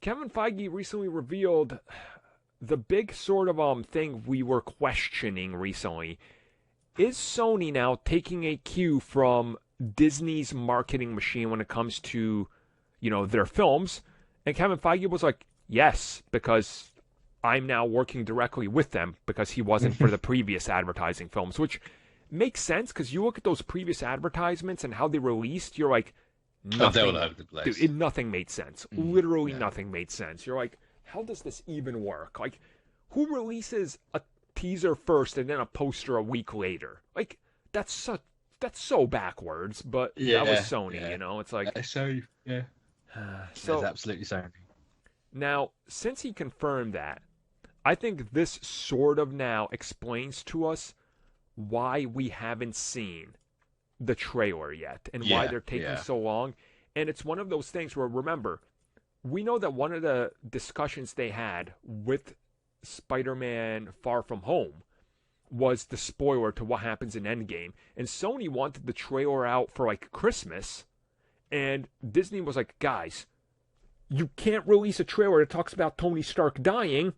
Kevin Feige recently revealed the big sort of thing we were questioning recently. Is Sony now taking a cue from Disney's marketing machine when it comes to, their films? And Kevin Feige was like, yes, because I'm now working directly with them because he wasn't for the previous advertising films, which makes sense because you look at those previous advertisements and how they released, you're like, Oh, they nothing, all over the place. dude, nothing made sense. Literally Yeah. nothing made sense. You're like, how does this even work? Like, who releases a teaser first and then a poster a week later? Like, that's so backwards. But that was Yeah, Sony, yeah. It's like, So yeah, that's so absolutely Sony. now since he confirmed that, I think this sort of now explains to us why we haven't seen the trailer yet and why Yeah, they're taking yeah. so long. And it's one of those things where, remember, we know that one of the discussions they had with Spider Man Far From Home was the spoiler to what happens in Endgame. And Sony wanted the trailer out for like Christmas. And Disney was like, guys, you can't release a trailer that talks about Tony Stark dying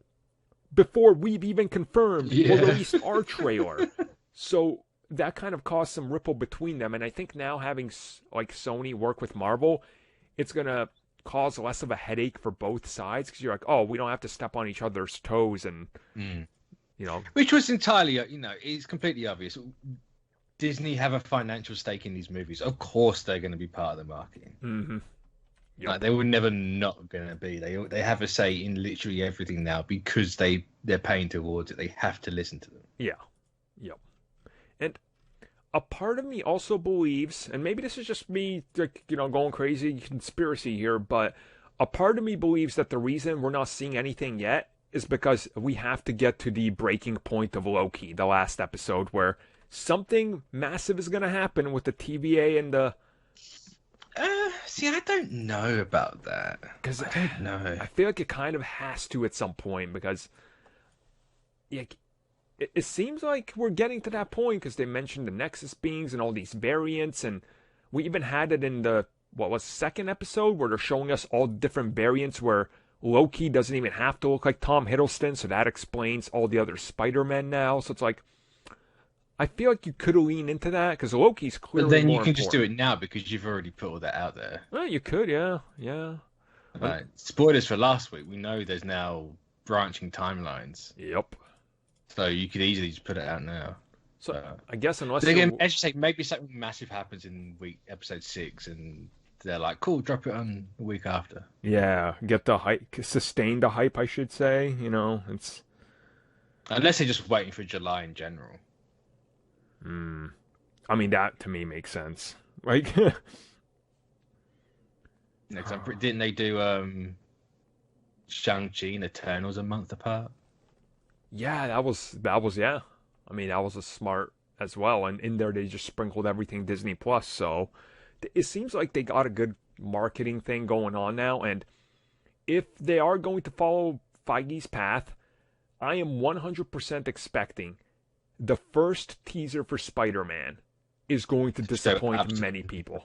before we've even confirmed or Yeah. released our trailer. So that kind of caused some ripple between them. And I think now having like Sony work with Marvel, it's going to cause less of a headache for both sides because you're like, oh, we don't have to step on each other's toes and, Mm. you know, Which was entirely, it's completely obvious. Disney have a financial stake in these movies. Of course, they're going to be part of the marketing. mm-hmm. Yep. Like, they were never not going to be. They have a say in literally everything now because they're paying towards it. They have to listen to them. Yeah. Yep. And a part of me also believes, and maybe this is just me, like, going crazy conspiracy here, but a part of me believes that the reason we're not seeing anything yet is because we have to get to the breaking point of Loki, the last episode, where something massive is going to happen with the TVA and the. See, I don't know about that. Because I don't know. I feel like it kind of has to at some point because. Like, it seems like we're getting to that point because they mentioned the Nexus beings and all these variants, and we even had it in the second episode where they're showing us all different variants where Loki doesn't even have to look like Tom Hiddleston, so that explains all the other Spider-Men now. So it's like, I feel like you could lean into that because Loki's But clearly then you more can just do important. it now because you've already put all that out there. Well, you could, yeah, yeah. Like, spoilers for last week. We know there's now branching timelines, Yep. so you could easily just put it out now. So I guess unless But again, you're, as you say, maybe something massive happens in episode 6, and they're like, "Cool, drop it on the week after." yeah, get the hype, sustain the hype, I should say. It's. Unless they're just waiting for July in general. I mean, that to me makes sense. Like, Next, didn't they do Shang-Chi and Eternals a month apart? yeah, yeah. I mean, that was a smart as well. And in there, they just sprinkled everything Disney Plus. So it seems like they got a good marketing thing going on now. And if they are going to follow Feige's path, I am 100% expecting the first teaser for Spider-Man is going to disappoint absolutely. many people.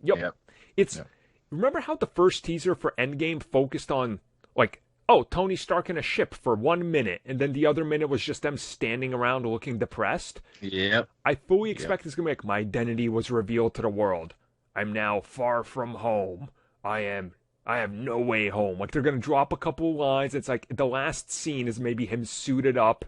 Yep. Yep. It's Yep. Remember how the first teaser for Endgame focused on like, oh, Tony Stark in a ship for 1 minute, and then the other minute was just them standing around looking depressed. Yep. I fully expect it's gonna be like, my identity was revealed to the world. I'm now far from home. I have no way home. Like, they're gonna drop a couple lines. It's like the last scene is maybe him suited up,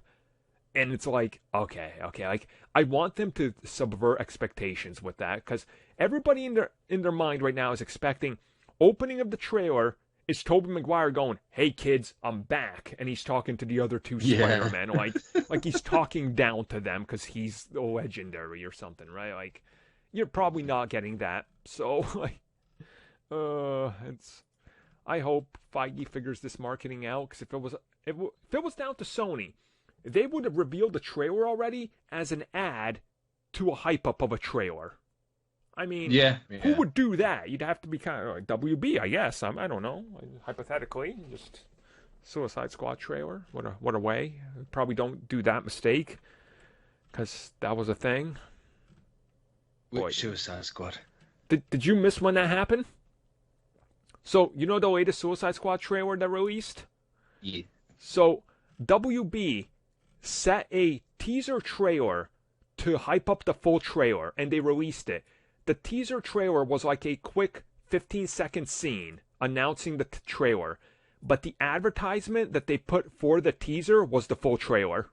and it's like, okay. Like, I want them to subvert expectations with that because everybody in their mind right now is expecting opening of the trailer is Tobey Maguire going, "Hey kids, I'm back," and he's talking to the other two Yeah. Spider-Men, like he's talking down to them because he's legendary or something, right? Like, you're probably not getting that. So, like, it's. I hope Feige figures this marketing out because if it was down to Sony, they would have revealed the trailer already as an ad to a hype up of a trailer. I mean, Yeah. who would do that? You'd have to be kind of like WB, I guess. I don't know. Hypothetically, just Suicide Squad trailer. What a way. Probably don't do that mistake because that was a thing. Boy. Which Suicide Squad? Did you miss when that happened? So, you know the latest Suicide Squad trailer that released? Yeah. So, WB set a teaser trailer to hype up the full trailer, and they released it. The teaser trailer was like a quick 15-second scene announcing the trailer, but the advertisement that they put for the teaser was the full trailer.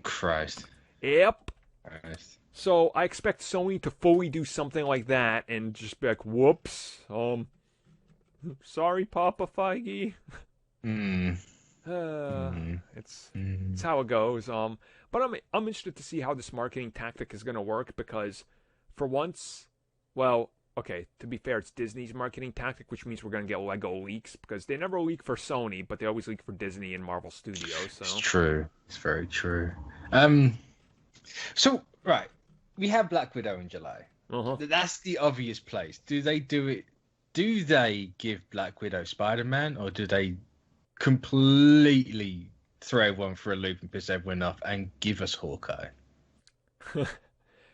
Christ. Yep. Christ. So I expect Sony to fully do something like that and just be like, whoops, sorry, Papa Feige. It's how it goes. But I'm interested to see how this marketing tactic is going to work because, for once, well, okay, to be fair, it's Disney's marketing tactic, which means we're going to get Lego leaks because they never leak for Sony, but they always leak for Disney and Marvel Studios. So. It's true. It's very true. So right, we have Black Widow in July. That's the obvious place. Do they do it? Do they give Black Widow Spider-Man, or do they completely throw everyone for a loop and piss everyone off and give us Hawkeye?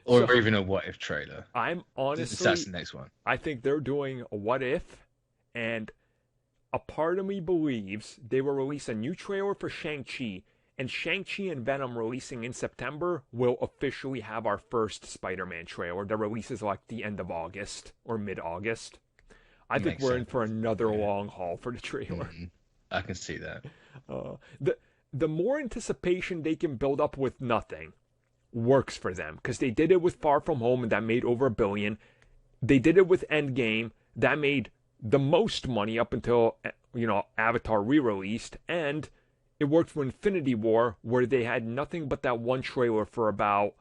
Or even a what if trailer? I'm honestly, that's the next one. I think they're doing a what if, and a part of me believes they will release a new trailer for Shang-Chi, and Shang-Chi and Venom releasing in September will officially have our first Spider-Man trailer that releases like the end of August or mid-August. I think we're in for another long haul for the trailer. I can see that. The more anticipation they can build up with nothing works for them, because they did it with Far From Home and that made over $1 billion. They did it with Endgame that made the most money up until Avatar re-released, and it worked for Infinity War where they had nothing but that one trailer for about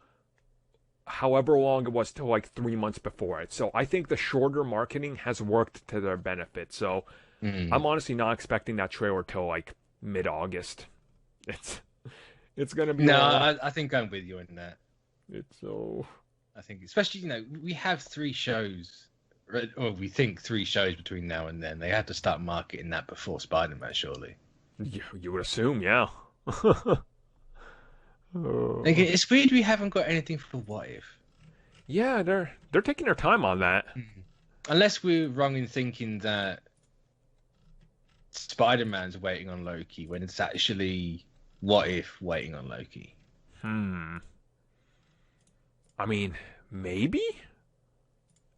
however long it was till like 3 months before it. So I think the shorter marketing has worked to their benefit. So I'm honestly not expecting that trailer till like mid-August. It's gonna be. No, I think I'm with you on that. It's so. I think, especially we have 3 shows, or we think 3 shows between now and then. They have to start marketing that before Spider-Man, surely. You would assume, yeah. It's weird we haven't got anything for What If. Yeah, they're taking their time on that. Unless we're wrong in thinking that Spider-Man's waiting on Loki when it's actually What If waiting on Loki. I mean, maybe?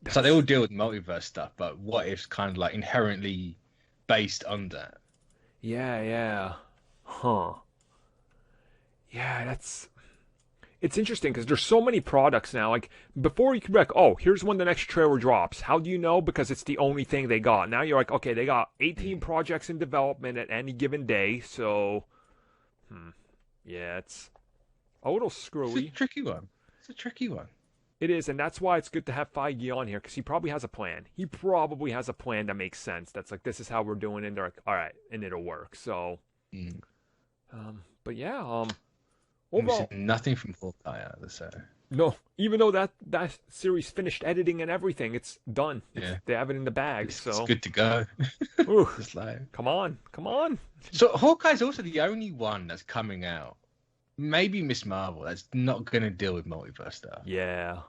So they all deal with multiverse stuff, but What If's kind of like inherently based on that. Yeah. Huh. Yeah, it's interesting because there's so many products now. Like, before you could be like, oh, here's when the next trailer drops. How do you know? Because it's the only thing they got. Now you're like, okay, they got 18 projects in development at any given day, so... Yeah, it's a little screwy. It's a tricky one. It is, and that's why it's good to have Feige on here, because he probably has a plan. He probably has a plan that makes sense. That's like, this is how we're doing it, and they're like, all right, and it'll work. So, but yeah, overall, nothing from Hawkeye out of the show. No, even though that series finished editing and everything, it's done. Yeah. They have it in the bag, It's so good to go. Ooh, Just like... come on. So Hawkeye's also the only one that's coming out. Maybe Miss Marvel that's not going to deal with multiverse stuff. Yeah.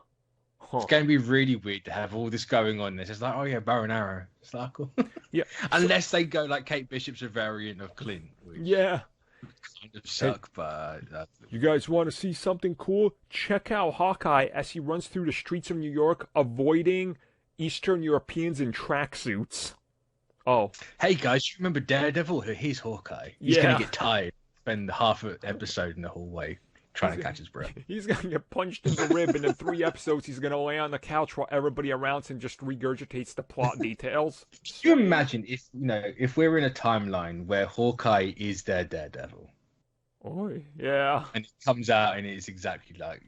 It's going to be really weird to have all this going on. It's just like, oh yeah, bow and arrow. It's like, cool. Yeah. Unless they go like Kate Bishop's a variant of Clint. Which yeah. kind of suck, but... You guys want to see something cool? Check out Hawkeye as he runs through the streets of New York, avoiding Eastern Europeans in tracksuits. Oh. Hey guys, you remember Daredevil? He's Hawkeye. He's going to get tired. Spend half an episode in the hallway trying to catch his breath. He's going to get punched in the rib, and in 3 episodes, he's going to lay on the couch while everybody around him just regurgitates the plot details. Can you imagine if we're in a timeline where Hawkeye is their Daredevil? Oh, yeah. And it comes out and it's exactly like...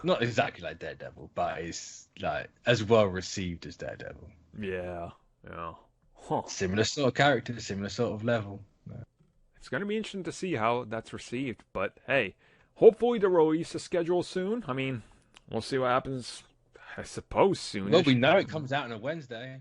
Not exactly like Daredevil, but it's like as well received as Daredevil. Yeah. Huh. Similar sort of character, similar sort of level. It's going to be interesting to see how that's received. But, hey, hopefully they'll release a schedule soon. I mean, we'll see what happens, I suppose, soon. Well, we know it comes out on a Wednesday.